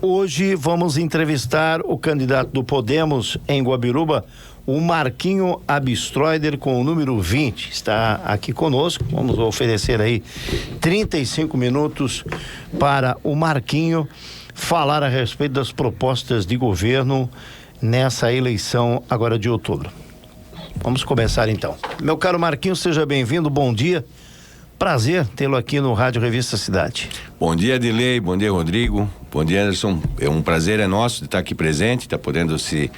Hoje vamos entrevistar o candidato do Podemos em Guabiruba, o Marquinho Abstroeder, com o número 20. Está aqui conosco. Vamos oferecer aí 35 minutos para o Marquinho falar a respeito das propostas de governo nessa eleição agora de outubro. Vamos começar então. Meu caro Marquinho, seja bem-vindo, bom dia. Prazer tê-lo aqui no Rádio Revista Cidade. Bom dia, Adilei, bom dia, Rodrigo, bom dia, Anderson. É um prazer nosso de estar aqui presente, estar podendo se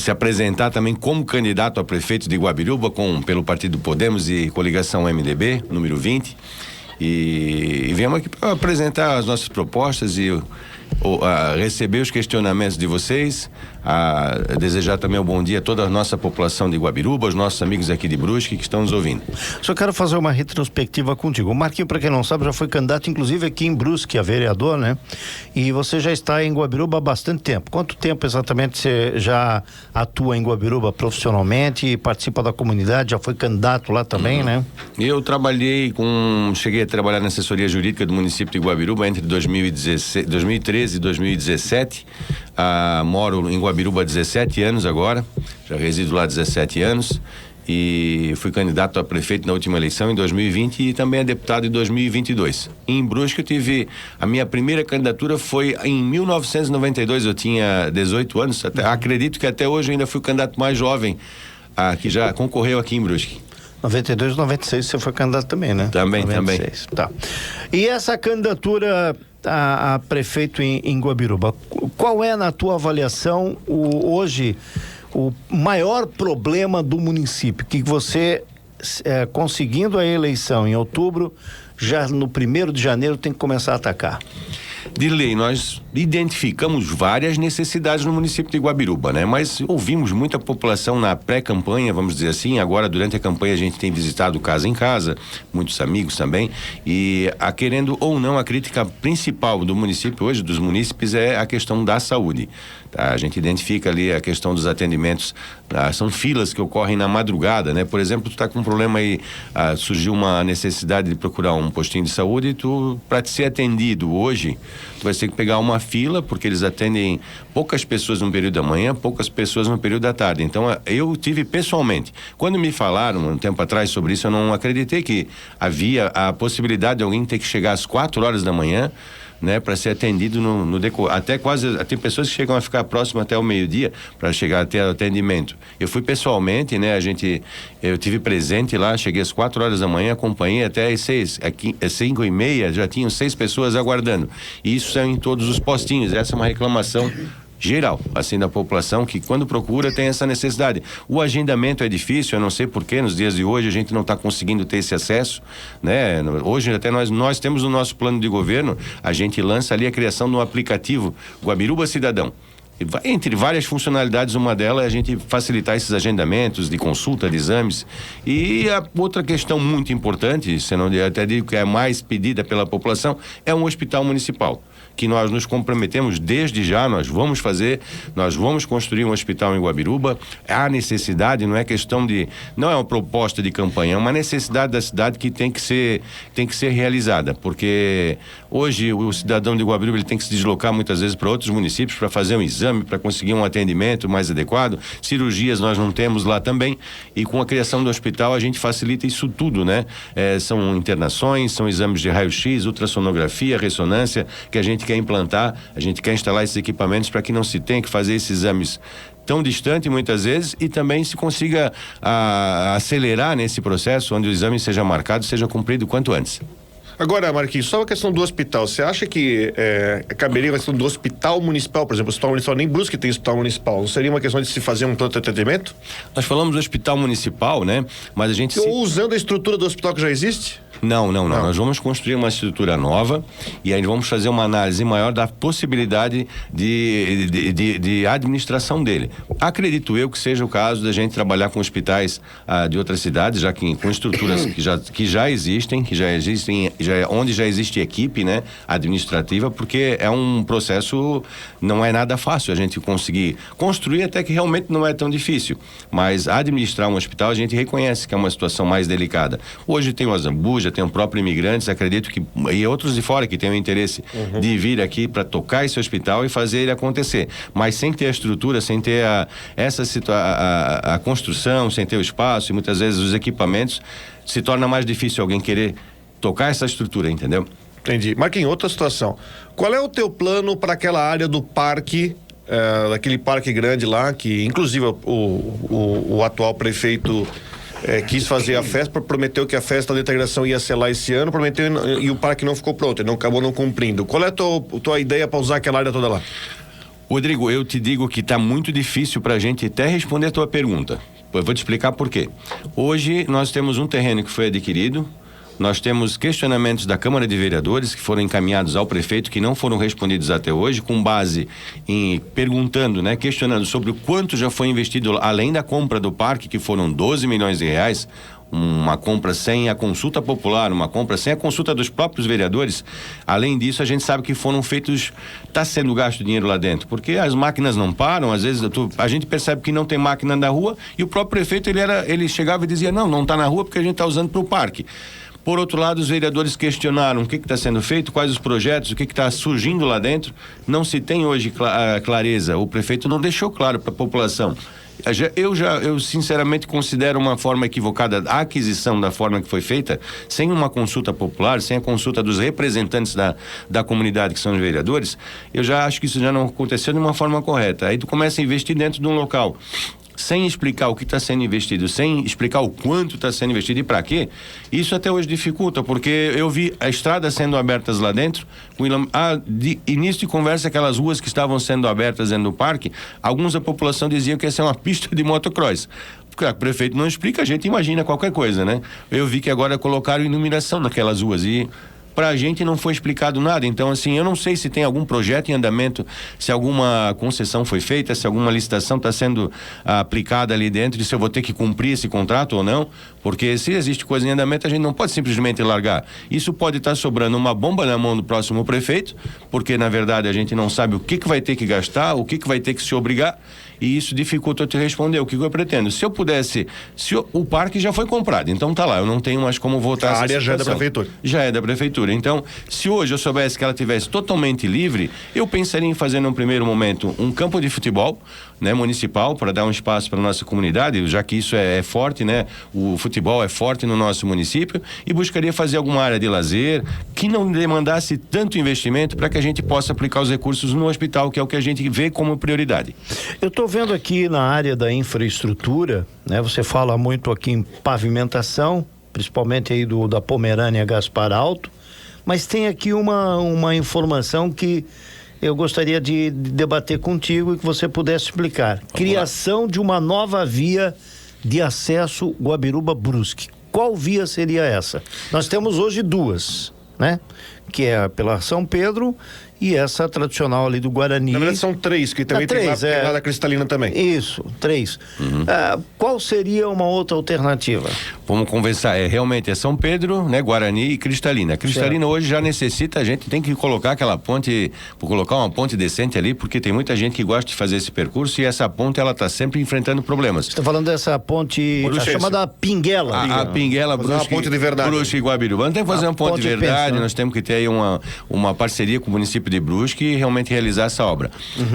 apresentar também como candidato a prefeito de Guabiruba pelo Partido Podemos e coligação MDB, número 20. E viemos aqui para apresentar as nossas propostas e receber os questionamentos de vocês, desejar também um bom dia a toda a nossa população de Guabiruba, os nossos amigos aqui de Brusque que estão nos ouvindo. Só quero fazer uma retrospectiva contigo. O Marquinho, para quem não sabe, já foi candidato inclusive aqui em Brusque, a vereador, né? E você já está em Guabiruba há bastante tempo. Quanto tempo exatamente você já atua em Guabiruba profissionalmente e participa da comunidade? Já foi candidato lá também, né? Eu cheguei a trabalhar na assessoria jurídica do município de Guabiruba entre 2013 e 2017. Moro em Guabiruba há 17 anos agora, já resido lá há 17 anos e fui candidato a prefeito na última eleição em 2020 e também a deputado em 2022. Em Brusque eu tive, a minha primeira candidatura foi em 1992, eu tinha 18 anos, acredito que até hoje eu ainda fui o candidato mais jovem que já concorreu aqui em Brusque. 92, 96 você foi candidato também, né? Também. Tá. E essa candidatura a prefeito em Guabiruba, qual é, na tua avaliação, hoje o maior problema do município que você, conseguindo a eleição em outubro, já no 1º de janeiro tem que começar a atacar? Dirley, nós identificamos várias necessidades no município de Guabiruba, né? Mas ouvimos muita população na pré-campanha, vamos dizer assim. Agora, durante a campanha, a gente tem visitado casa em casa, muitos amigos também, e querendo ou não, a crítica principal do município hoje, dos munícipes, é a questão da saúde. Tá? A gente identifica ali a questão dos atendimentos, são filas que ocorrem na madrugada, né? Por exemplo, tu tá com um problema aí, surgiu uma necessidade de procurar um postinho de saúde e para ser atendido hoje, tu vai ter que pegar uma fila, porque eles atendem poucas pessoas no período da manhã, poucas pessoas no período da tarde. Então, eu tive pessoalmente, quando me falaram um tempo atrás sobre isso, eu não acreditei que havia a possibilidade de alguém ter que chegar às 4 horas da manhã, né, para ser atendido até quase, tem pessoas que chegam a ficar próximo até o meio-dia para chegar até o atendimento. Eu fui pessoalmente, né, eu tive presente lá, cheguei às 4 horas da manhã, acompanhei até às 6, aqui às 5:30, já tinham 6 pessoas aguardando. E isso é em todos os postinhos, essa é uma reclamação geral, assim, da população, que quando procura tem essa necessidade. O agendamento é difícil, eu não sei porquê, nos dias de hoje a gente não está conseguindo ter esse acesso, né? Hoje até nós temos no nosso plano de governo, a gente lança ali a criação de um aplicativo Guabiruba Cidadão. Entre várias funcionalidades, uma delas é a gente facilitar esses agendamentos de consulta, de exames. E a outra questão muito importante, senão até digo que é mais pedida pela população, é um hospital municipal, que nós nos comprometemos desde já, nós vamos construir um hospital em Guabiruba. Há necessidade, não é uma proposta de campanha, é uma necessidade da cidade que tem que ser realizada, porque hoje o cidadão de Guabiruba ele tem que se deslocar muitas vezes para outros municípios para fazer um exame, para conseguir um atendimento mais adequado. Cirurgias nós não temos lá também, e com a criação do hospital a gente facilita isso tudo, né? São internações, são exames de raio-x, ultrassonografia, ressonância, que a gente quer implantar, a gente quer instalar esses equipamentos para que não se tenha que fazer esses exames tão distante muitas vezes, e também se consiga acelerar nesse processo, onde o exame seja marcado, seja cumprido quanto antes. Agora, Marquinhos, só a questão do hospital, você acha que caberia a questão do hospital municipal, por exemplo, o hospital municipal, nem Brusque tem hospital municipal, não seria uma questão de se fazer um pronto atendimento? Nós falamos do hospital municipal, né? Mas a gente... Ou usando a estrutura do hospital que já existe? Não. Nós vamos construir uma estrutura nova e aí vamos fazer uma análise maior da possibilidade de administração dele. Acredito eu que seja o caso da gente trabalhar com hospitais de outras cidades, já que com estruturas que já existem, onde já existe equipe, né, administrativa, porque é um processo, não é nada fácil a gente conseguir construir, até que realmente não é tão difícil, mas administrar um hospital a gente reconhece que é uma situação mais delicada. Hoje tem o Azambuja, Coruja, tem o próprio Imigrantes, acredito que, e outros de fora que têm o interesse de vir aqui para tocar esse hospital e fazer ele acontecer, mas sem ter a estrutura, sem ter a construção, sem ter o espaço e muitas vezes os equipamentos, se torna mais difícil alguém querer tocar essa estrutura, entendeu? Entendi. Marquinhos, outra situação. Qual é o teu plano para aquela área do parque, daquele parque grande lá, que inclusive o atual prefeito quis fazer a festa, prometeu que a festa da integração ia ser lá esse ano, prometeu e o parque não ficou pronto, ele não acabou não cumprindo. Qual é a tua ideia para usar aquela área toda lá? Rodrigo, eu te digo que está muito difícil para a gente até responder a tua pergunta. Eu vou te explicar por quê. Hoje nós temos um terreno que foi adquirido, nós temos questionamentos da Câmara de Vereadores que foram encaminhados ao prefeito, que não foram respondidos até hoje, com base em perguntando, né, questionando sobre o quanto já foi investido, além da compra do parque, que foram 12 milhões de reais, uma compra sem a consulta popular, uma compra sem a consulta dos próprios vereadores. Além disso, a gente sabe que foram feitos, está sendo gasto dinheiro lá dentro, porque as máquinas não param, às vezes a gente percebe que não tem máquina na rua e o próprio prefeito, ele chegava e dizia, não está na rua porque a gente está usando para o parque. Por outro lado, os vereadores questionaram o que está sendo feito, quais os projetos, o que está surgindo lá dentro. Não se tem hoje clareza. O prefeito não deixou claro para a população. Eu sinceramente considero uma forma equivocada a aquisição da forma que foi feita, sem uma consulta popular, sem a consulta dos representantes da comunidade, que são os vereadores. Eu já acho que isso já não aconteceu de uma forma correta. Aí tu começa a investir dentro de um local sem explicar o que está sendo investido, sem explicar o quanto está sendo investido e para quê, isso até hoje dificulta, porque eu vi a estrada sendo abertas lá dentro, de início de conversa, aquelas ruas que estavam sendo abertas dentro do parque, alguns da população diziam que ia ser uma pista de motocross. Porque o prefeito não explica, a gente imagina qualquer coisa, né? Eu vi que agora colocaram iluminação naquelas ruas e pra gente não foi explicado nada. Então, assim, eu não sei se tem algum projeto em andamento, se alguma concessão foi feita, se alguma licitação está sendo aplicada ali dentro, e se eu vou ter que cumprir esse contrato ou não, porque se existe coisa em andamento, a gente não pode simplesmente largar. Isso pode estar sobrando uma bomba na mão do próximo prefeito, porque na verdade a gente não sabe o que vai ter que gastar, o que vai ter que se obrigar, e isso dificulta eu te responder o que eu pretendo. Se eu pudesse, o parque já foi comprado, então tá lá, eu não tenho mais como voltar. A área já é da prefeitura. Já é da prefeitura. Então, se hoje eu soubesse que ela tivesse totalmente livre, eu pensaria em fazer num primeiro momento um campo de futebol, né, municipal, para dar um espaço para nossa comunidade, já que isso é forte, né? O futebol é forte no nosso município, e buscaria fazer alguma área de lazer que não demandasse tanto investimento para que a gente possa aplicar os recursos no hospital, que é o que a gente vê como prioridade. Eu estou vendo aqui na área da infraestrutura, né? Você fala muito aqui em pavimentação, principalmente aí da Pomerânia Gaspar Alto, mas tem aqui uma informação que eu gostaria de debater contigo e que você pudesse explicar. Criação de uma nova via de acesso Guabiruba-Brusque. Qual via seria essa? Nós temos hoje duas, né? Que é pela São Pedro e essa tradicional ali do Guarani. Na verdade são três, que também tem lá da Cristalina também. Isso, três. Qual seria uma outra alternativa? Vamos conversar, realmente é São Pedro, né, Guarani e Cristalina. Cristalina hoje já necessita, a gente tem que colocar aquela ponte, colocar uma ponte decente ali, porque tem muita gente que gosta de fazer esse percurso e essa ponte ela está sempre enfrentando problemas. Você está falando dessa ponte, a chamada Pinguela. A Pinguela, Brusque, uma ponte de verdade. Brusque e Guabiruba. Não tem que fazer uma ponte de verdade, nós temos que ter aí uma parceria com o município de Brusque e realmente realizar essa obra.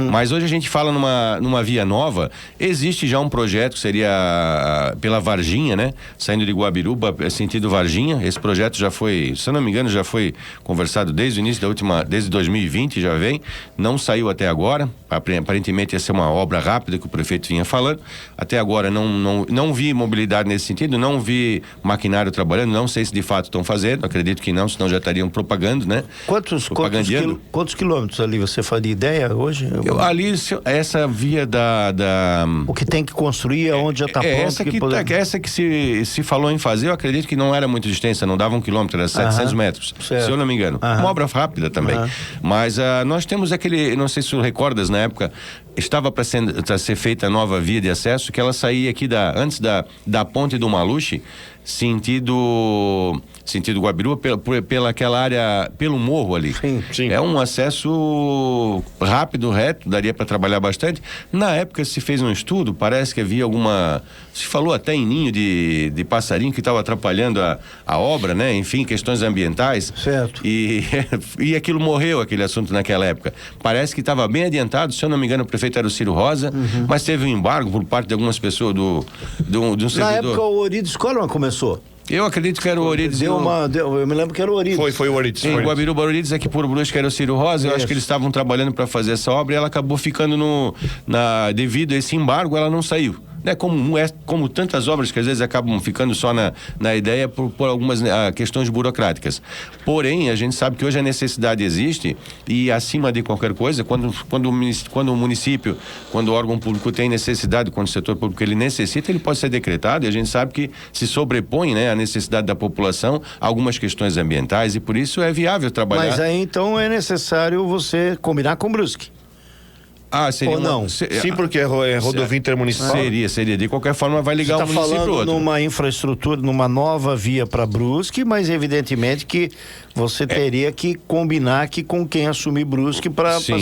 Mas hoje a gente fala numa via nova, existe já um projeto que seria pela Varginha, né? Saindo de Guabiruba, sentido Varginha. Esse projeto já foi, se eu não me engano, já foi conversado desde o início desde 2020 já vem, não saiu até agora, aparentemente ia ser uma obra rápida que o prefeito vinha falando, até agora não vi mobilidade nesse sentido, não vi maquinário trabalhando, não sei se de fato estão fazendo, acredito que não, senão já estariam propagando, né? Quantos quilômetros ali você faria ideia hoje? Essa via o que tem que construir, onde já está pronto? Essa que se falou em fazer, eu acredito que não era muito extensa, não dava 1 quilômetro, era 700 metros, certo. Se eu não me engano. Uma obra rápida também. Mas nós temos não sei se tu recordas, na época, estava para ser feita a nova via de acesso, que ela saía aqui antes da ponte do Maluche, sentido Guabiruba, pela aquela área, pelo morro ali. Sim. É um acesso rápido, reto, daria para trabalhar bastante. Na época se fez um estudo, parece que havia se falou até em ninho de passarinho que estava atrapalhando a obra, né? Enfim, questões ambientais. Certo. E aquilo morreu, aquele assunto naquela época. Parece que estava bem adiantado, se eu não me engano o prefeito era o Ciro Rosa, mas teve um embargo por parte de algumas pessoas de um servidor. Na época o Orides Coleman começou. Eu acredito que era o Orides. Eu me lembro que era o Orides. Foi o Orides. Em Guabiruba, Orides, aqui por Brusque era o Ciro Rosa. Eu acho que eles estavam trabalhando para fazer essa obra e ela acabou ficando devido a esse embargo, ela não saiu. Né? Como tantas obras que às vezes acabam ficando só na ideia por algumas questões burocráticas. Porém, a gente sabe que hoje a necessidade existe e acima de qualquer coisa, quando o município, quando o órgão público tem necessidade, quando o setor público ele necessita, ele pode ser decretado e a gente sabe que se sobrepõe, né, a necessidade da população a algumas questões ambientais e por isso é viável trabalhar. Mas aí então é necessário você combinar com Brusque. Seria ou não? Sim, porque é rodovia intermunicipal. Seria. De qualquer forma, vai ligar um município ao outro. Numa infraestrutura, numa nova via para Brusque, mas evidentemente que você teria que combinar aqui com quem assumir Brusque para ser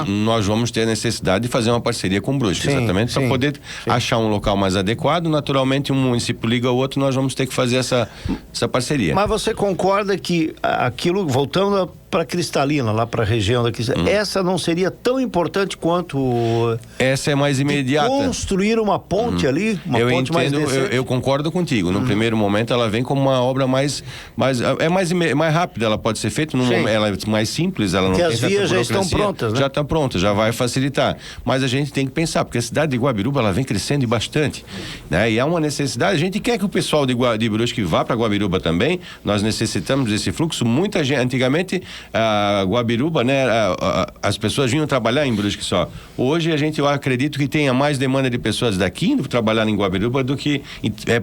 nós vamos ter a necessidade de fazer uma parceria com Brusque, exatamente, para poder achar um local mais adequado. Naturalmente, um município liga ao outro, nós vamos ter que fazer essa parceria. Mas você concorda que aquilo, voltando para Cristalina, lá para a região da Cristalina, essa não seria tão importante quanto essa é mais imediata. Construir uma ponte ali, ponte mais decente? Eu concordo contigo. No primeiro momento ela vem como uma obra mais rápida, ela pode ser feita ela é mais simples, ela não tem as vias já estão prontas, né? Já está pronta, já vai facilitar. Mas a gente tem que pensar, porque a cidade de Guabiruba ela vem crescendo bastante, né? E há uma necessidade, a gente quer que o pessoal de Brusque vá para Guabiruba também. Nós necessitamos desse fluxo. Muita gente, antigamente Guabiruba, né? As pessoas vinham trabalhar em Brusque só. Hoje eu acredito que tenha mais demanda de pessoas daqui indo trabalhar em Guabiruba do que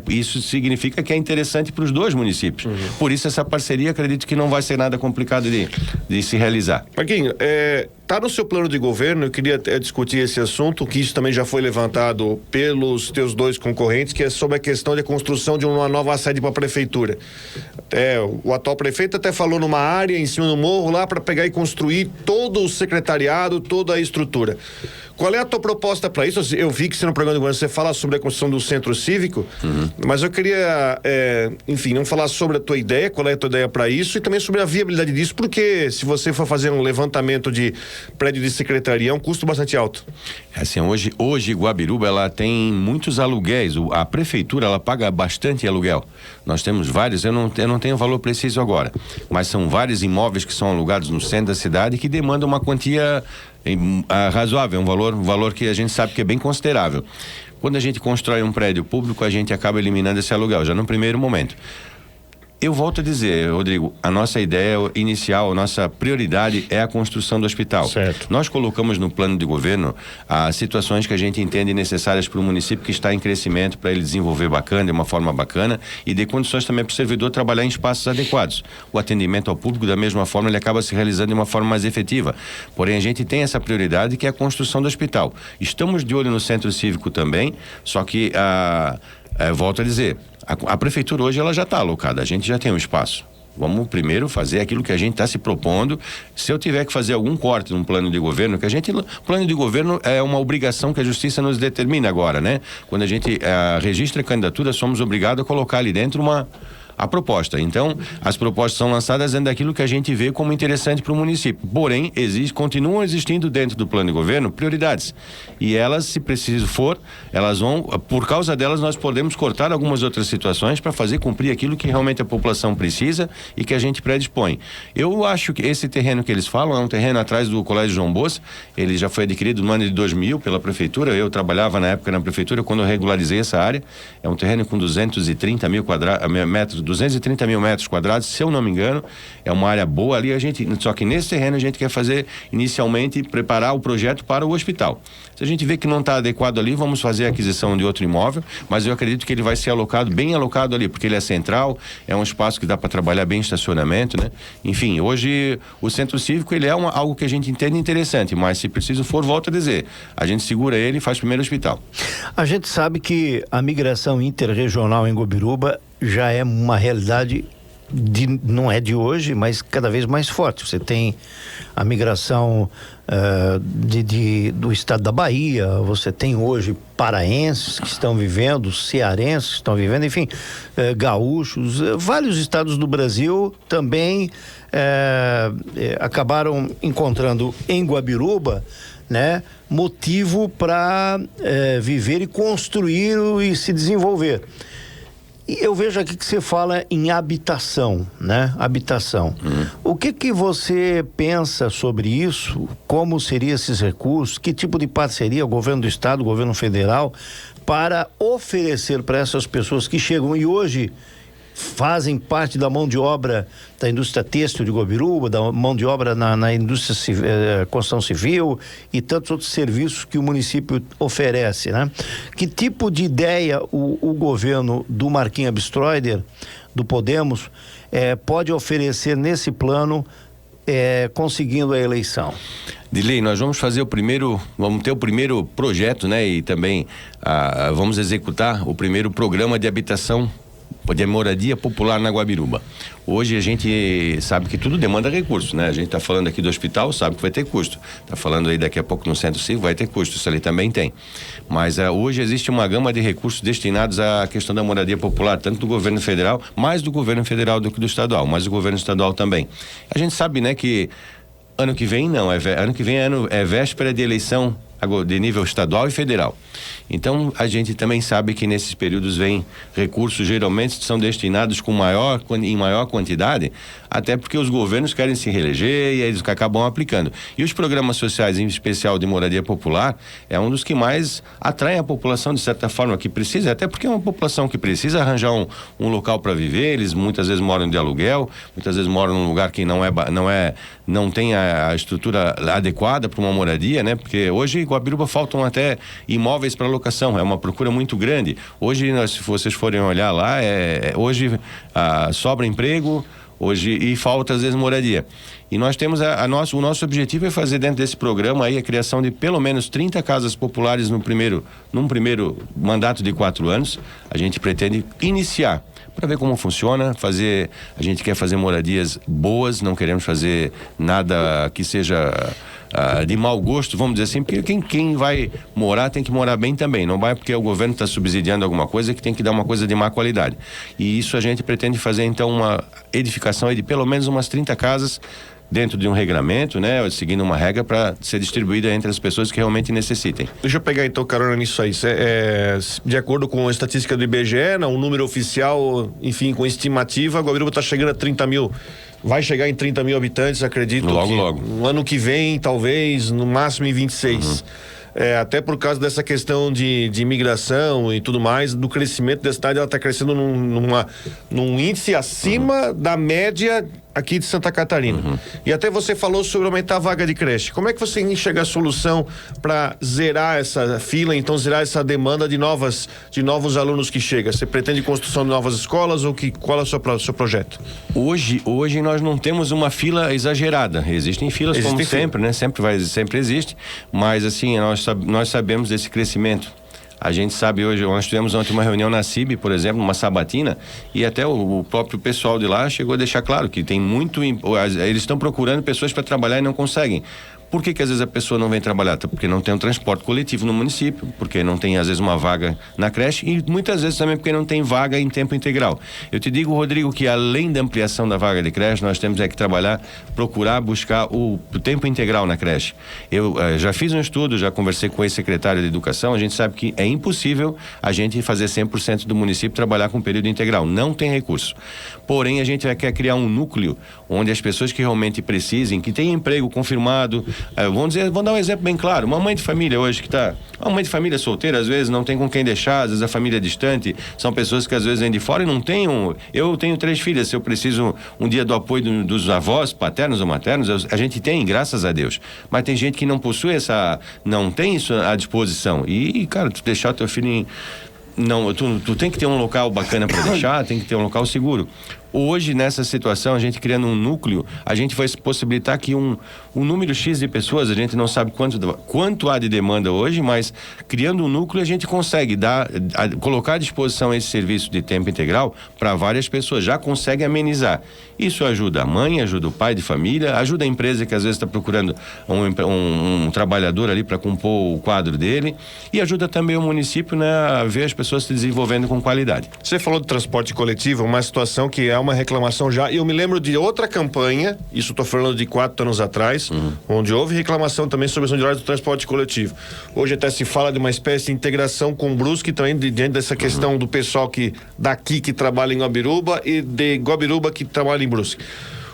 isso significa que é interessante para os dois municípios. Por isso essa parceria acredito que não vai ser nada complicado de se realizar. Marquinhos, tá no seu plano de governo, eu queria discutir esse assunto, que isso também já foi levantado pelos teus dois concorrentes, que é sobre a questão da construção de uma nova sede para a prefeitura. O atual prefeito até falou numa área em cima do morro lá para pegar e construir todo o secretariado, toda a estrutura. Qual é a tua proposta para isso? Eu vi que no programa do governo você fala sobre a construção do centro cívico, mas eu queria, não falar sobre a tua ideia, qual é a tua ideia para isso e também sobre a viabilidade disso, porque se você for fazer um levantamento de prédio de secretaria, é um custo bastante alto. Assim, hoje Guabiruba, ela tem muitos aluguéis, a prefeitura, ela paga bastante aluguel. Nós temos vários, eu não tenho o valor preciso agora, mas são vários imóveis que são alugados no centro da cidade que demandam uma quantia razoável, um valor que a gente sabe que é bem considerável. Quando a gente constrói um prédio público, a gente acaba eliminando esse aluguel, já no primeiro momento. Eu volto a dizer, Rodrigo, a nossa ideia inicial, a nossa prioridade é a construção do hospital. Certo. Nós colocamos no plano de governo as situações que a gente entende necessárias para o município que está em crescimento, para ele desenvolver bacana, de uma forma bacana, e dê condições também para o servidor trabalhar em espaços adequados. O atendimento ao público, da mesma forma, ele acaba se realizando de uma forma mais efetiva. Porém, a gente tem essa prioridade que é a construção do hospital. Estamos de olho no centro cívico também, só que volto a dizer, a prefeitura hoje ela já está alocada, a gente já tem um espaço. Vamos primeiro fazer aquilo que a gente está se propondo. Se eu tiver que fazer algum corte num plano de governo, plano de governo é uma obrigação que a justiça nos determina agora, né? Quando a gente registra a candidatura, somos obrigados a colocar ali dentro a proposta. Então, as propostas são lançadas dentro daquilo que a gente vê como interessante para o município. Porém, continuam existindo dentro do plano de governo prioridades. E elas, se preciso for, elas vão, por causa delas, nós podemos cortar algumas outras situações para fazer cumprir aquilo que realmente a população precisa e que a gente predispõe. Eu acho que esse terreno que eles falam é um terreno atrás do Colégio João Bosco. Ele já foi adquirido no ano de 2000 pela prefeitura. Eu trabalhava na época na prefeitura quando eu regularizei essa área. É um terreno com 230 mil metros, 230 mil metros quadrados, se eu não me engano, é uma área boa ali, só que nesse terreno a gente quer fazer, inicialmente, preparar o projeto para o hospital. Se a gente vê que não está adequado ali, vamos fazer a aquisição de outro imóvel, mas eu acredito que ele vai ser bem alocado ali, porque ele é central, é um espaço que dá para trabalhar bem estacionamento, né? Enfim, hoje o centro cívico, ele é algo que a gente entende interessante, mas se preciso for, volto a dizer, a gente segura ele e faz primeiro o hospital. A gente sabe que a migração interregional em Guabiruba já é uma realidade não é de hoje, mas cada vez mais forte. Você tem a migração do estado da Bahia, você tem hoje paraenses que estão vivendo, cearenses que estão vivendo, enfim, gaúchos, vários estados do Brasil também acabaram encontrando em Guabiruba, né, motivo para viver e construir e se desenvolver. E eu vejo aqui que você fala em habitação, né? Habitação. O que você pensa sobre isso? Como seriam esses recursos? Que tipo de parceria o governo do estado, o governo federal, para oferecer para essas pessoas que chegam e hoje fazem parte da mão de obra da indústria têxtil de Guabiruba, da mão de obra na indústria construção civil e tantos outros serviços que o município oferece, né? Que tipo de ideia o governo do Marquinhos Abstroeder, do Podemos, pode oferecer nesse plano, conseguindo a eleição? Dilei, nós vamos ter o primeiro projeto, né? E também vamos executar o primeiro programa de habitação de moradia popular na Guabiruba. Hoje a gente sabe que tudo demanda recurso, né? A gente está falando aqui do hospital, sabe que vai ter custo. Está falando aí daqui a pouco no centro cívico, vai ter custo, isso ali também tem. Mas hoje existe uma gama de recursos destinados à questão da moradia popular, tanto do governo federal, mais do governo federal do que do estadual, mas do governo estadual também. A gente sabe, né, que ano que vem é véspera de eleição de nível estadual e federal. Então, a gente também sabe que nesses períodos vem recursos, geralmente são destinados em maior quantidade, até porque os governos querem se reeleger e eles acabam aplicando. E os programas sociais, em especial de moradia popular, é um dos que mais atraem a população, de certa forma, que precisa, até porque é uma população que precisa arranjar um local para viver. Eles muitas vezes moram de aluguel, muitas vezes moram num lugar que não tem a estrutura adequada para uma moradia, né? Porque hoje em Guabiruba faltam até imóveis para locação, é uma procura muito grande. Hoje, se vocês forem olhar lá, hoje sobra emprego, e falta às vezes moradia. E nós temos o nosso objetivo é fazer dentro desse programa aí a criação de pelo menos 30 casas populares num primeiro mandato de 4 anos. A gente pretende iniciar para ver como funciona, a gente quer fazer moradias boas, não queremos fazer nada que seja de mau gosto, vamos dizer assim, porque quem vai morar tem que morar bem também, não vai porque o governo está subsidiando alguma coisa que tem que dar uma coisa de má qualidade. E isso a gente pretende fazer então uma edificação aí de pelo menos umas 30 casas dentro de um regramento, né, seguindo uma regra para ser distribuída entre as pessoas que realmente necessitem. Deixa eu pegar então carona nisso aí. De acordo com a estatística do IBGE, um número oficial, enfim, com estimativa, a Guabiruba está chegando a 30 mil. Vai chegar em 30 mil habitantes, acredito. Logo. No ano que vem, talvez, no máximo em 26. Até por causa dessa questão de imigração e tudo mais, do crescimento da cidade, ela está crescendo num índice acima da média aqui de Santa Catarina. E até você falou sobre aumentar a vaga de creche. Como é que você enxerga a solução para zerar essa fila, então zerar essa demanda de novos alunos que chegam? Você pretende construção de novas escolas ou qual é o seu projeto? Hoje nós não temos uma fila exagerada. Existem filas como sempre, né? Sempre existe, mas assim, nós sabemos desse crescimento. A gente sabe hoje, nós tivemos ontem uma reunião na CIB, por exemplo, uma sabatina, e até o próprio pessoal de lá chegou a deixar claro que tem eles estão procurando pessoas para trabalhar e não conseguem. Por que às vezes a pessoa não vem trabalhar? Porque não tem um transporte coletivo no município, porque não tem às vezes uma vaga na creche e muitas vezes também porque não tem vaga em tempo integral. Eu te digo, Rodrigo, que além da ampliação da vaga de creche, nós temos que procurar buscar o tempo integral na creche. Eu já fiz um estudo, já conversei com o ex-secretário de Educação, a gente sabe que é impossível a gente fazer 100% do município trabalhar com período integral, não tem recurso. Porém, a gente quer criar um núcleo onde as pessoas que realmente precisem, que têm emprego confirmado, vamos dar um exemplo bem claro, uma mãe de família hoje uma mãe de família solteira, às vezes não tem com quem deixar, às vezes a família é distante, são pessoas que às vezes vêm de fora e não têm eu tenho 3 filhas, se eu preciso um dia do apoio dos avós, paternos ou maternos, a gente tem, graças a Deus, mas tem gente que não possui não tem isso à disposição, e cara, tu deixar o teu filho tu tem que ter um local bacana para deixar, tem que ter um local seguro. Hoje, nessa situação, a gente criando um núcleo, a gente vai possibilitar que um número X de pessoas, a gente não sabe quanto há de demanda hoje, mas criando um núcleo a gente consegue colocar à disposição esse serviço de tempo integral para várias pessoas, já consegue amenizar. Isso ajuda a mãe, ajuda o pai de família, ajuda a empresa que às vezes está procurando um trabalhador ali para compor o quadro dele, e ajuda também o município, né, a ver as pessoas se desenvolvendo com qualidade. Você falou de transporte coletivo, uma situação que é uma reclamação já, e eu me lembro de outra campanha, isso estou falando de 4 anos atrás, onde houve reclamação também sobre as unidades do transporte coletivo. Hoje até se fala de uma espécie de integração com Brusque, também diante dessa questão do pessoal daqui que trabalha em Guabiruba e de Guabiruba que trabalha em Brusque.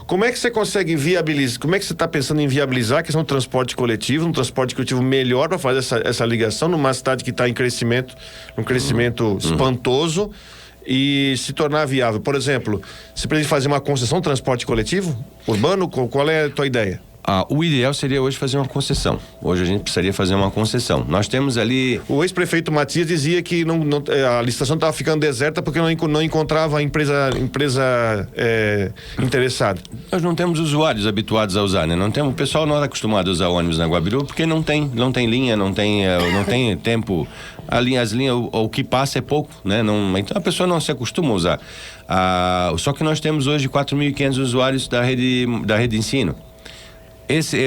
Como é que você consegue viabilizar, como é que você está pensando em viabilizar a questão do transporte coletivo, um transporte coletivo melhor para fazer essa ligação numa cidade que está em crescimento, um crescimento espantoso, e se tornar viável? Por exemplo, você precisa fazer uma concessão de transporte coletivo urbano? Qual é a tua ideia? O ideal seria hoje fazer uma concessão. Hoje a gente precisaria fazer uma concessão. Nós temos ali... O ex-prefeito Matias dizia que a licitação estava ficando deserta porque não encontrava a empresa interessada. Nós não temos usuários habituados a usar, né? O pessoal não é acostumado a usar ônibus na Guabiruba porque não tem linha, não tem tempo. As linhas, o que passa é pouco, né? Então a pessoa não se acostuma a usar. Só que nós temos hoje 4.500 usuários da rede de ensino.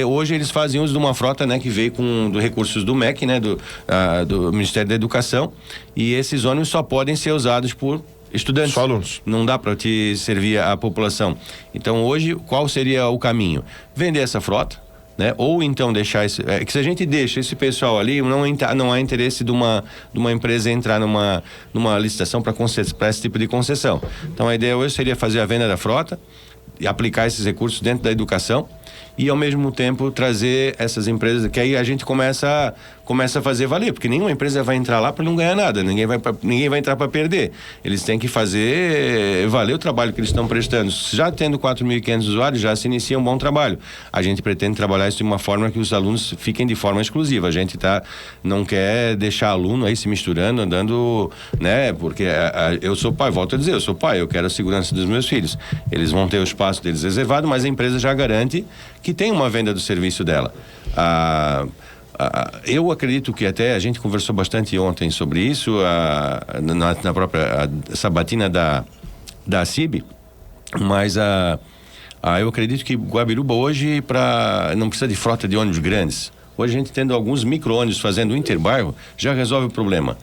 Hoje eles fazem uso de uma frota, né, que veio dos recursos do MEC, né, do Ministério da Educação, e esses ônibus só podem ser usados por estudantes. Só alunos. Não dá para te servir a população. Então hoje, qual seria o caminho? Vender essa frota, né? Ou então deixar que se a gente deixa esse pessoal ali, não há interesse de uma empresa entrar numa licitação para esse tipo de concessão. Então a ideia hoje seria fazer a venda da frota e aplicar esses recursos dentro da educação, e ao mesmo tempo trazer essas empresas, que aí a gente começa a fazer valer, porque nenhuma empresa vai entrar lá para não ganhar nada, ninguém vai entrar para perder. Eles têm que fazer valer o trabalho que eles estão prestando. Já tendo 4.500 usuários, já se inicia um bom trabalho. A gente pretende trabalhar isso de uma forma que os alunos fiquem de forma exclusiva. A gente não quer deixar aluno aí se misturando, andando, né, porque eu sou pai, volto a dizer, eu sou pai, eu quero a segurança dos meus filhos. Eles vão ter o espaço deles reservado, mas a empresa já garante que tem uma venda do serviço dela. Eu acredito que até a gente conversou bastante ontem sobre isso, na própria sabatina da CIB, mas eu acredito que Guabiruba hoje não precisa de frota de ônibus grandes. Hoje a gente tendo alguns micro-ônibus fazendo o interbairro, já resolve o problema.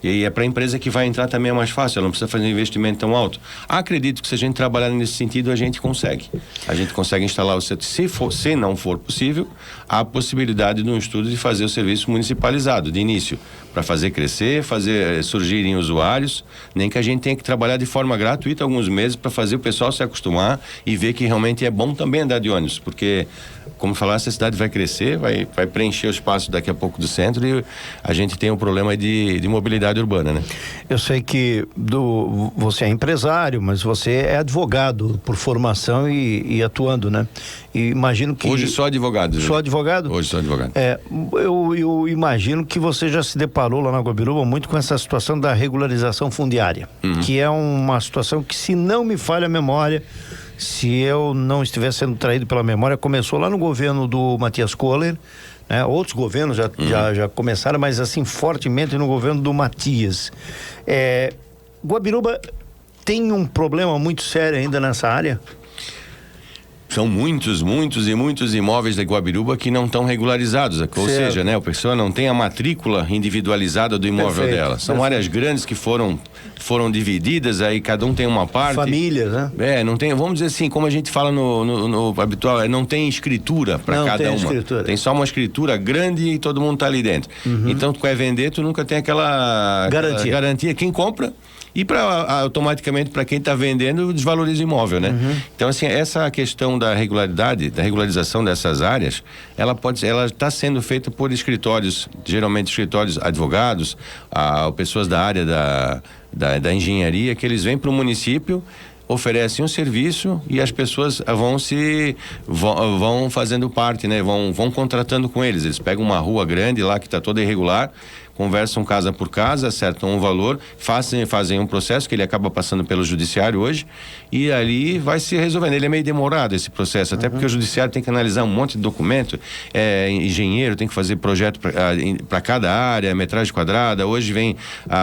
E aí para a empresa que vai entrar também é mais fácil, ela não precisa fazer um investimento tão alto. Acredito que se a gente trabalhar nesse sentido, a gente consegue. A gente consegue instalar o serviço. Se não for possível, há a possibilidade de um estudo de fazer o serviço municipalizado, de início, para fazer crescer, fazer surgirem usuários, nem que a gente tenha que trabalhar de forma gratuita alguns meses para fazer o pessoal se acostumar e ver que realmente é bom também andar de ônibus, porque, como falar, essa cidade vai crescer, vai preencher o espaço daqui a pouco do centro, e a gente tem um problema de mobilidade urbana, né? Eu sei que você é empresário, mas você é advogado por formação e atuando, né? E imagino que... Hoje só advogado. Só advogado? Hoje só advogado. Eu imagino que você já se deparou lá na Guabiruba muito com essa situação da regularização fundiária, que é uma situação que, se não me falha a memória, se eu não estiver sendo traído pela memória, começou lá no governo do Matias Kohler, né? Outros governos já começaram, mas assim, fortemente no governo do Matias. Guabiruba tem um problema muito sério ainda nessa área? São muitos imóveis da Guabiruba que não estão regularizados, ou seja, né, a pessoa não tem a matrícula individualizada do imóvel dela. São áreas grandes que foram divididas, aí cada um tem uma parte. Famílias, né? Não tem, vamos dizer assim, como a gente fala no habitual, não tem escritura para cada uma. Escritura. Tem só uma escritura grande e todo mundo tá ali dentro. Então, tu quer vender, tu nunca tem aquela garantia. Quem compra, e automaticamente para quem está vendendo, desvaloriza o imóvel, né? Então, assim, essa questão da regularização dessas áreas, ela está sendo feita por escritórios, geralmente escritórios advogados, pessoas da área da engenharia, que eles vêm para o município, oferecem um serviço e as pessoas vão fazendo parte, né? Vão contratando com eles. Eles pegam uma rua grande lá que está toda irregular, conversam casa por casa, acertam um valor, fazem um processo que ele acaba passando pelo judiciário hoje e ali vai se resolvendo. Ele é meio demorado esse processo, até porque o judiciário tem que analisar um monte de documento, engenheiro tem que fazer projeto para cada área, metragem quadrada. Hoje vem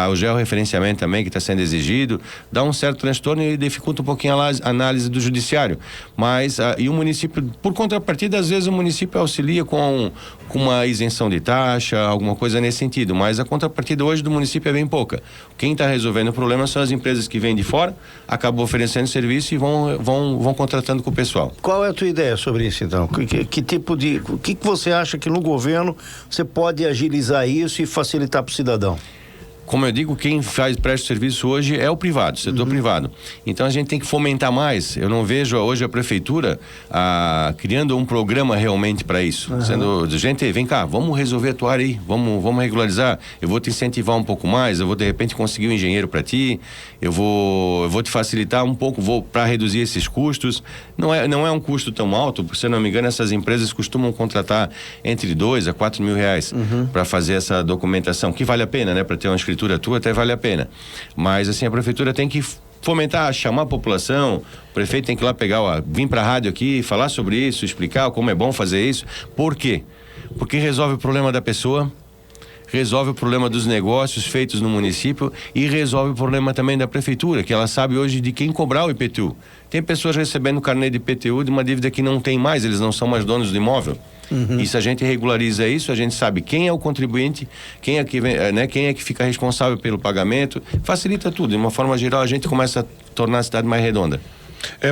o georreferenciamento também que está sendo exigido, dá um certo transtorno e dificulta um pouquinho a análise do judiciário. Mas e o município, por contrapartida, às vezes o município auxilia com uma isenção de taxa, alguma coisa nesse sentido, mas a contrapartida hoje do município é bem pouca. Quem está resolvendo o problema são as empresas que vêm de fora, acabam oferecendo serviço e vão contratando com o pessoal. Qual é a tua ideia sobre isso, então? Que tipo de... O que você acha que no governo você pode agilizar isso e facilitar para o cidadão? Como eu digo, quem presta serviço hoje é o privado, setor privado. Então a gente tem que fomentar mais. Eu não vejo hoje a prefeitura criando um programa realmente para isso. Sendo, gente, vem cá, vamos resolver a tua área aí, vamos regularizar. Eu vou te incentivar um pouco mais, eu vou de repente conseguir um engenheiro para ti, eu vou te facilitar um pouco, para reduzir esses custos. Não é um custo tão alto, porque, se eu não me engano, essas empresas costumam contratar entre 2 a 4 mil reais para fazer essa documentação, que vale a pena, né? Para ter uma escritura tua até vale a pena, mas assim a prefeitura tem que fomentar, chamar a população, o prefeito tem que ir lá vir para a rádio aqui, falar sobre isso, explicar como é bom fazer isso. Por quê? Porque resolve o problema da pessoa, resolve o problema dos negócios feitos no município e resolve o problema também da prefeitura, que ela sabe hoje de quem cobrar o IPTU. Tem pessoas recebendo carnê de IPTU de uma dívida que não tem mais, eles não são mais donos do imóvel. E se a gente regulariza isso, a gente sabe quem é o contribuinte, quem é que fica responsável pelo pagamento, facilita tudo. De uma forma geral, a gente começa a tornar a cidade mais redonda.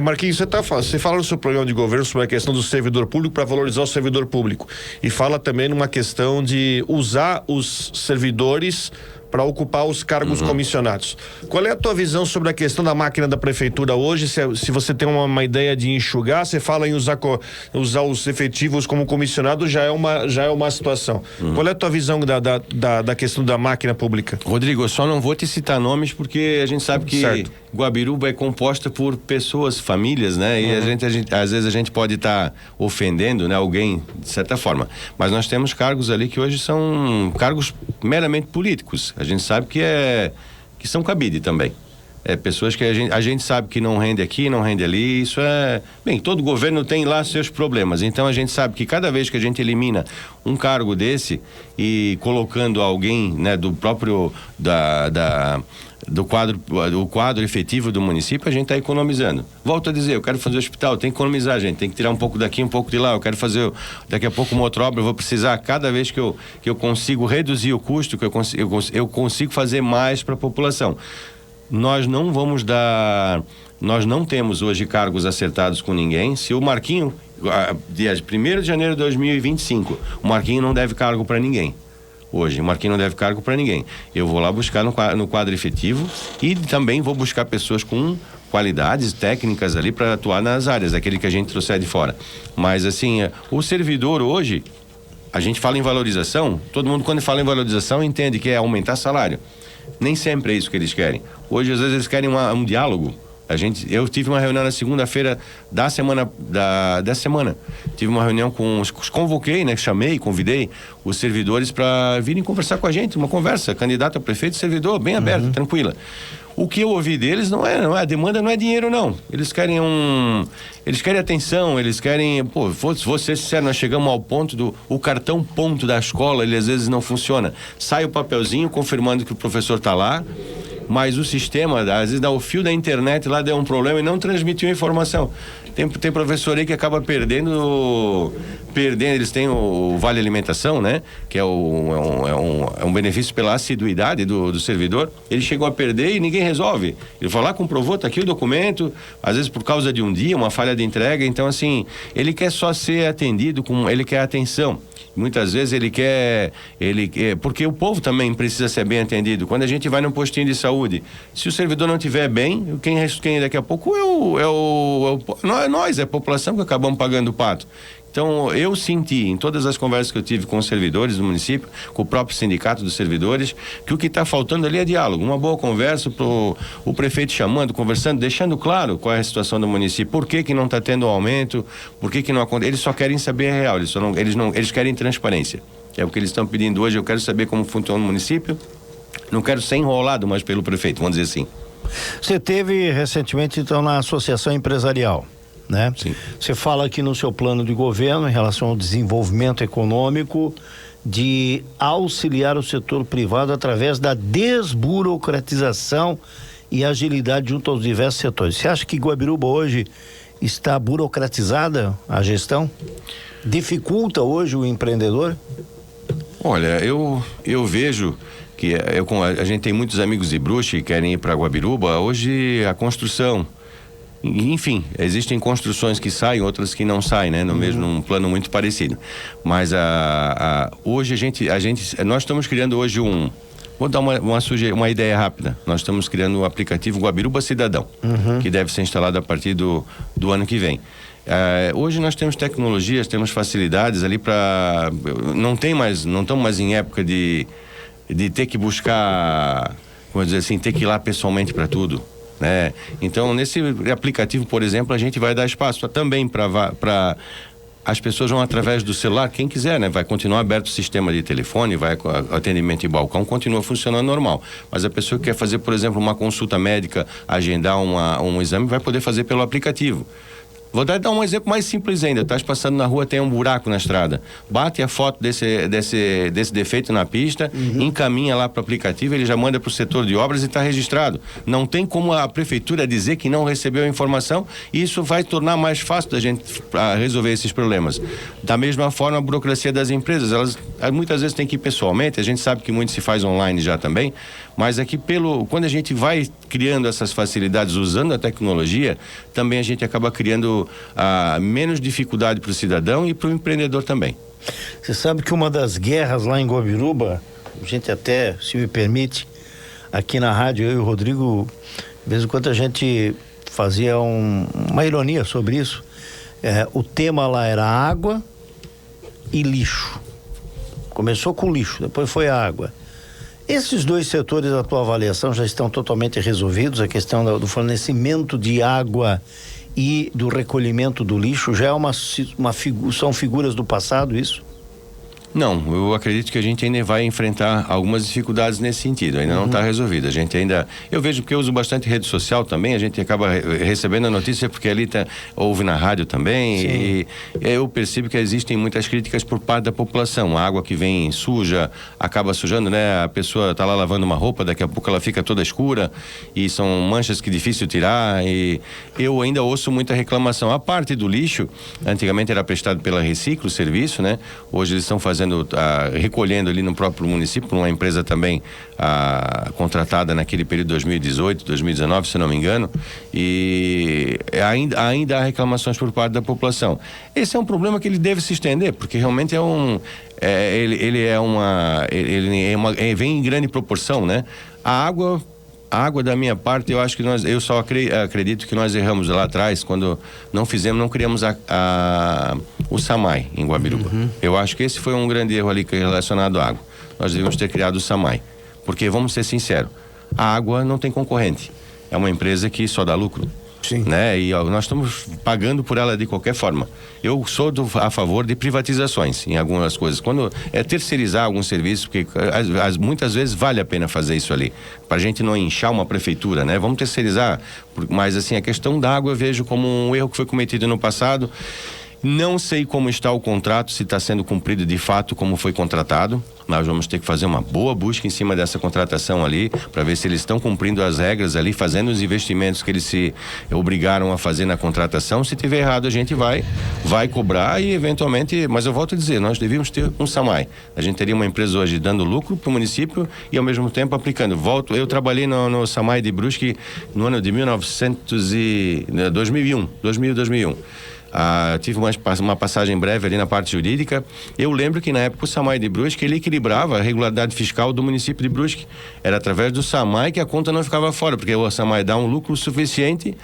Marquinhos, você fala no seu programa de governo sobre a questão do servidor público para valorizar o servidor público e fala também numa questão de usar os servidores para ocupar os cargos comissionados. Qual é a tua visão sobre a questão da máquina da prefeitura hoje? Se você tem uma ideia de enxugar, você fala em usar os efetivos como comissionado, já é uma situação. Qual é a tua visão da questão da máquina pública? Rodrigo, eu só não vou te citar nomes porque a gente sabe que Guabiruba é composta por pessoas, famílias, né? E às vezes a gente pode estar ofendendo, né, alguém de certa forma, mas nós temos cargos ali que hoje são cargos meramente políticos. A gente sabe que são cabide também. Pessoas que a gente sabe que não rende aqui, não rende ali, isso bem, todo governo tem lá seus problemas, então a gente sabe que cada vez que a gente elimina um cargo desse e colocando alguém, né, do próprio do quadro efetivo do município, a gente está economizando. Volto a dizer, eu quero fazer hospital, tem que economizar, gente, tem que tirar um pouco daqui, um pouco de lá. Eu quero fazer daqui a pouco uma outra obra, eu vou precisar, cada vez que eu consigo reduzir o custo, que eu consigo fazer mais para a população. Nós não temos hoje cargos acertados com ninguém. Se o Marquinho, dia 1º de janeiro de 2025, o Marquinho não deve cargo para ninguém. Hoje, o Marquinho não deve cargo para ninguém. Eu vou lá buscar no quadro efetivo e também vou buscar pessoas com qualidades técnicas ali para atuar nas áreas, aquele que a gente trouxer de fora. Mas assim, o servidor hoje, a gente fala em valorização, todo mundo quando fala em valorização entende que é aumentar salário. Nem sempre é isso que eles querem. Hoje, às vezes, eles querem um diálogo. Eu tive uma reunião na segunda-feira dessa semana. Tive uma reunião convoquei, né? Convidei os servidores para virem conversar com a gente, uma conversa, candidato a prefeito, servidor, bem aberta, tranquila. O que eu ouvi deles não é a demanda não é dinheiro, não. Eles querem atenção, eles querem, vou ser sincero, nós chegamos ao ponto o cartão ponto da escola, ele às vezes não funciona. Sai o papelzinho confirmando que o professor está lá, mas o sistema, às vezes o fio da internet lá deu um problema e não transmitiu a informação. Tem professor aí que acaba perdendo, eles têm o Vale Alimentação, né? Que é um benefício pela assiduidade do servidor. Ele chegou a perder e ninguém resolve. Ele foi lá, comprovou, tá aqui o documento, às vezes por causa de um dia, uma falha de entrega. Então, assim, ele quer só ser atendido, ele quer atenção. Muitas vezes ele quer, porque o povo também precisa ser bem atendido. Quando a gente vai num postinho de saúde, se o servidor não estiver bem, quem daqui a pouco é nós, é a população que acabamos pagando o pato. Então, eu senti, em todas as conversas que eu tive com os servidores do município, com o próprio sindicato dos servidores, que o que está faltando ali é diálogo, uma boa conversa, o prefeito chamando, conversando, deixando claro qual é a situação do município, por que não está tendo aumento, por que não acontece. Eles só querem saber a real, eles querem transparência. É o que eles estão pedindo hoje. Eu quero saber como funciona o município, não quero ser enrolado mais pelo prefeito, vamos dizer assim. Você teve recentemente, então, na Associação Empresarial, né? Sim. Você fala aqui no seu plano de governo, em relação ao desenvolvimento econômico, de auxiliar o setor privado através da desburocratização e agilidade junto aos diversos setores. Você acha que Guabiruba hoje está burocratizada a gestão? Dificulta hoje o empreendedor? Olha, eu vejo que a gente tem muitos amigos de Brusque que querem ir para Guabiruba. Hoje a construção, enfim, existem construções que saem, outras que não saem, né? No mesmo, num plano muito parecido. Mas hoje nós estamos criando hoje vou dar uma ideia rápida. Nós estamos criando um aplicativo Guabiruba Cidadão, que deve ser instalado a partir do ano que vem. Hoje nós temos tecnologias, temos facilidades ali para... Não estamos mais em época de ter que buscar, vamos dizer assim, ter que ir lá pessoalmente para tudo, né? Então, nesse aplicativo, por exemplo, a gente vai dar espaço também para as pessoas vão através do celular, quem quiser, né? Vai continuar aberto o sistema de telefone, vai atendimento em balcão, continua funcionando normal. Mas a pessoa que quer fazer, por exemplo, uma consulta médica, agendar um exame, vai poder fazer pelo aplicativo. Vou dar um exemplo mais simples ainda. Estás passando na rua, tem um buraco na estrada. Bate a foto desse defeito na pista, encaminha lá para o aplicativo, ele já manda para o setor de obras e está registrado. Não tem como a prefeitura dizer que não recebeu a informação, e isso vai tornar mais fácil da gente resolver esses problemas. Da mesma forma, a burocracia das empresas, elas muitas vezes tem que ir pessoalmente, a gente sabe que muito se faz online já também, mas aqui quando a gente vai criando essas facilidades usando a tecnologia, também a gente acaba criando menos dificuldade para o cidadão e para o empreendedor também. Você sabe que uma das guerras lá em Guabiruba, a gente até, se me permite, aqui na rádio, eu e o Rodrigo, de vez em quando a gente fazia uma ironia sobre isso. O tema lá era água e lixo. Começou com lixo, depois foi a água. Esses dois setores, a tua avaliação, já estão totalmente resolvidos? A questão do fornecimento de água e do recolhimento do lixo já é são figuras do passado, isso? Não, eu acredito que a gente ainda vai enfrentar algumas dificuldades nesse sentido, ainda não está resolvido. Eu vejo, porque eu uso bastante rede social também, a gente acaba recebendo a notícia porque ali ouve na rádio também. Sim. E eu percebo que existem muitas críticas por parte da população. A água que vem suja, acaba sujando, né? A pessoa está lá lavando uma roupa, daqui a pouco ela fica toda escura e são manchas que é difícil tirar, e eu ainda ouço muita reclamação. A parte do lixo, antigamente era prestado pela Reciclo, o serviço, né? Hoje eles estão recolhendo ali no próprio município, por uma empresa também contratada naquele período 2018, 2019, se não me engano, e ainda há reclamações por parte da população. Esse é um problema que ele deve se estender, porque realmente vem em grande proporção, né? A água da minha parte, eu acho que eu só acredito que nós erramos lá atrás quando não criamos o SAMAI em Guabiruba. Eu acho que esse foi um grande erro ali relacionado à água. Nós devíamos ter criado o SAMAI, porque vamos ser sinceros, a água não tem concorrente, é uma empresa que só dá lucro. Sim. Né? E nós estamos pagando por ela de qualquer forma. Eu sou a favor de privatizações em algumas coisas. Quando terceirizar algum serviço, porque muitas vezes vale a pena fazer isso ali, para a gente não inchar uma prefeitura, né? Vamos terceirizar, mas assim, a questão da água eu vejo como um erro que foi cometido no passado. Não sei como está o contrato, se está sendo cumprido de fato como foi contratado. Nós vamos ter que fazer uma boa busca em cima dessa contratação ali, para ver se eles estão cumprindo as regras ali, fazendo os investimentos que eles se obrigaram a fazer na contratação. Se tiver errado, a gente vai cobrar e eventualmente, mas eu volto a dizer, nós devíamos ter um SAMAI. A gente teria uma empresa hoje dando lucro para o município e ao mesmo tempo aplicando. Eu trabalhei no SAMAI de Brusque no ano de 2001. tive uma passagem breve ali na parte jurídica. Eu lembro que na época o SAMAI de Brusque, ele equilibrava a regularidade fiscal do município de Brusque. Era através do SAMAI que a conta não ficava fora, porque o SAMAI dá um lucro suficiente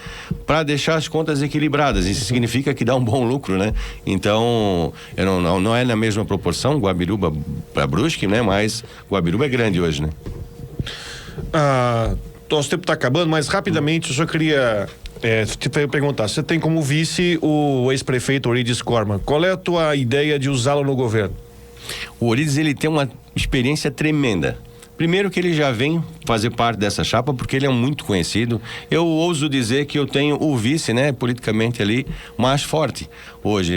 para deixar as contas equilibradas. Isso significa que dá um bom lucro, né? Então, não é na mesma proporção Guabiruba para Brusque, né? Mas Guabiruba é grande hoje, né? Nosso tempo está acabando, mas rapidamente eu só queria te perguntar, você tem como vice o ex-prefeito Orides Corman, qual é a tua ideia de usá-lo no governo? O Orides, ele tem uma experiência tremenda. Primeiro que ele já vem fazer parte dessa chapa porque ele é muito conhecido. Eu ouso dizer que eu tenho o vice, né, politicamente ali, mais forte hoje.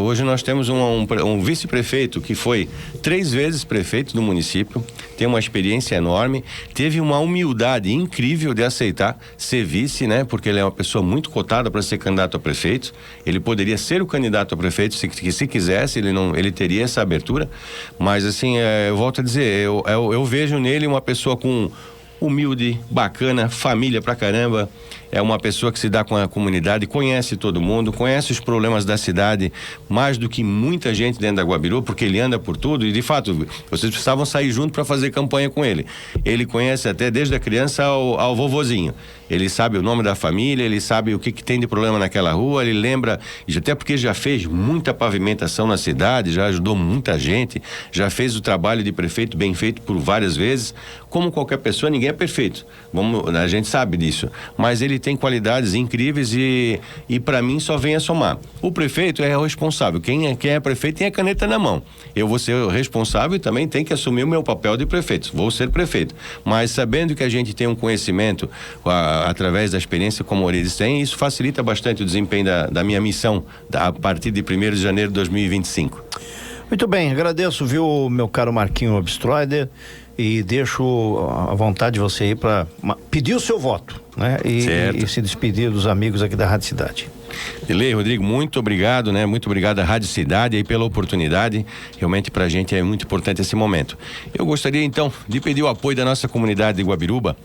Hoje nós temos um vice-prefeito que foi 3 vezes prefeito do município, tem uma experiência enorme, teve uma humildade incrível de aceitar ser vice, né, porque ele é uma pessoa muito cotada para ser candidato a prefeito. Ele poderia ser o candidato a prefeito se quisesse, ele teria essa abertura. Mas assim, eu volto a dizer, eu vejo nele uma pessoa com humilde, bacana, família pra caramba. É uma pessoa que se dá com a comunidade, conhece todo mundo, conhece os problemas da cidade mais do que muita gente dentro da Guabiruba, porque ele anda por tudo e de fato vocês precisavam sair junto para fazer campanha com ele. Ele conhece até desde a criança ao vovozinho. Ele sabe o nome da família, ele sabe o que tem de problema naquela rua, ele lembra, até porque já fez muita pavimentação na cidade, já ajudou muita gente, já fez o trabalho de prefeito bem feito por várias vezes. Como qualquer pessoa, ninguém é perfeito. A gente sabe disso. Mas ele tem qualidades incríveis e para mim só vem a somar. O prefeito é o responsável. Quem é prefeito tem a caneta na mão. Eu vou ser o responsável e também tenho que assumir o meu papel de prefeito. Vou ser prefeito. Mas sabendo que a gente tem um conhecimento através da experiência como o Orides tem, isso facilita bastante o desempenho da minha missão a partir de 1º de janeiro de 2025. Muito bem, agradeço, viu, meu caro Marquinho Obstroider, e deixo à vontade você aí para pedir o seu voto, né? E se despedir dos amigos aqui da Rádio Cidade. Delei, Rodrigo, muito obrigado, né? Muito obrigado à Rádio Cidade aí pela oportunidade. Realmente pra gente é muito importante esse momento. Eu gostaria então de pedir o apoio da nossa comunidade de Guabiruba.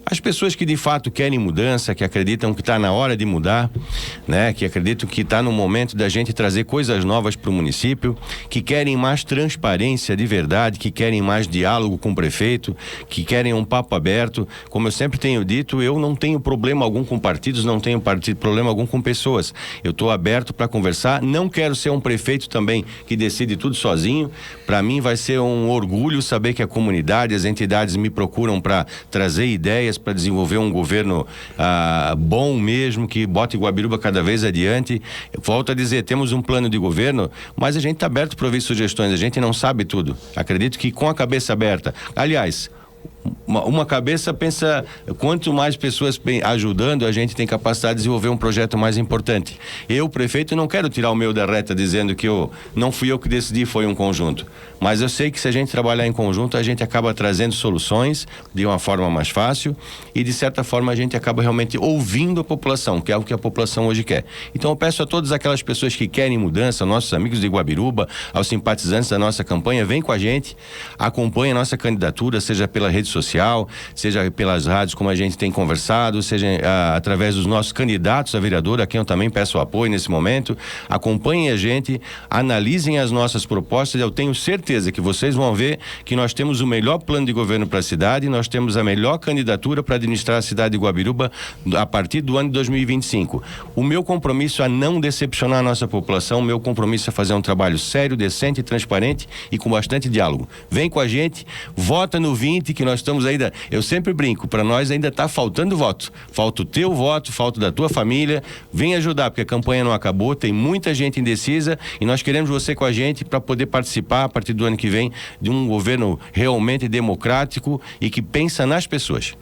As pessoas que de fato querem mudança, que acreditam que está na hora de mudar, né? Que acreditam que está no momento da gente trazer coisas novas para o município, que querem mais transparência de verdade, que querem mais diálogo com o prefeito, que querem um papo aberto. Como eu sempre tenho dito, eu não tenho problema algum com partidos, não tenho problema algum com pessoas. Eu estou aberto para conversar, não quero ser um prefeito também que decide tudo sozinho. Para mim vai ser um orgulho saber que a comunidade, as entidades me procuram para trazer ideias, para desenvolver um governo bom mesmo, que bote Guabiruba cada vez adiante. Eu volto a dizer, temos um plano de governo, mas a gente está aberto para ouvir sugestões, a gente não sabe tudo. Acredito que com a cabeça aberta, aliás, uma cabeça pensa, quanto mais pessoas ajudando, a gente tem capacidade de desenvolver um projeto mais importante. Eu, prefeito, não quero tirar o meu da reta dizendo que não fui eu que decidi, foi um conjunto. Mas eu sei que se a gente trabalhar em conjunto, a gente acaba trazendo soluções de uma forma mais fácil e de certa forma a gente acaba realmente ouvindo a população, que é o que a população hoje quer. Então eu peço a todas aquelas pessoas que querem mudança, nossos amigos de Guabiruba, aos simpatizantes da nossa campanha, vem com a gente, acompanhe a nossa candidatura, seja pela rede social, seja pelas rádios como a gente tem conversado, seja através dos nossos candidatos a vereador, a quem eu também peço apoio nesse momento. Acompanhem a gente, analisem as nossas propostas. Eu tenho certeza que vocês vão ver que nós temos o melhor plano de governo para a cidade, nós temos a melhor candidatura para administrar a cidade de Guabiruba a partir do ano de 2025. O meu compromisso é não decepcionar a nossa população, o meu compromisso é fazer um trabalho sério, decente, transparente e com bastante diálogo. Vem com a gente, vota no 20, que nós estamos ainda, eu sempre brinco, para nós ainda está faltando voto. Falta o teu voto, falta da tua família. Vem ajudar, porque a campanha não acabou, tem muita gente indecisa e nós queremos você com a gente para poder participar a partir do ano que vem de um governo realmente democrático e que pensa nas pessoas.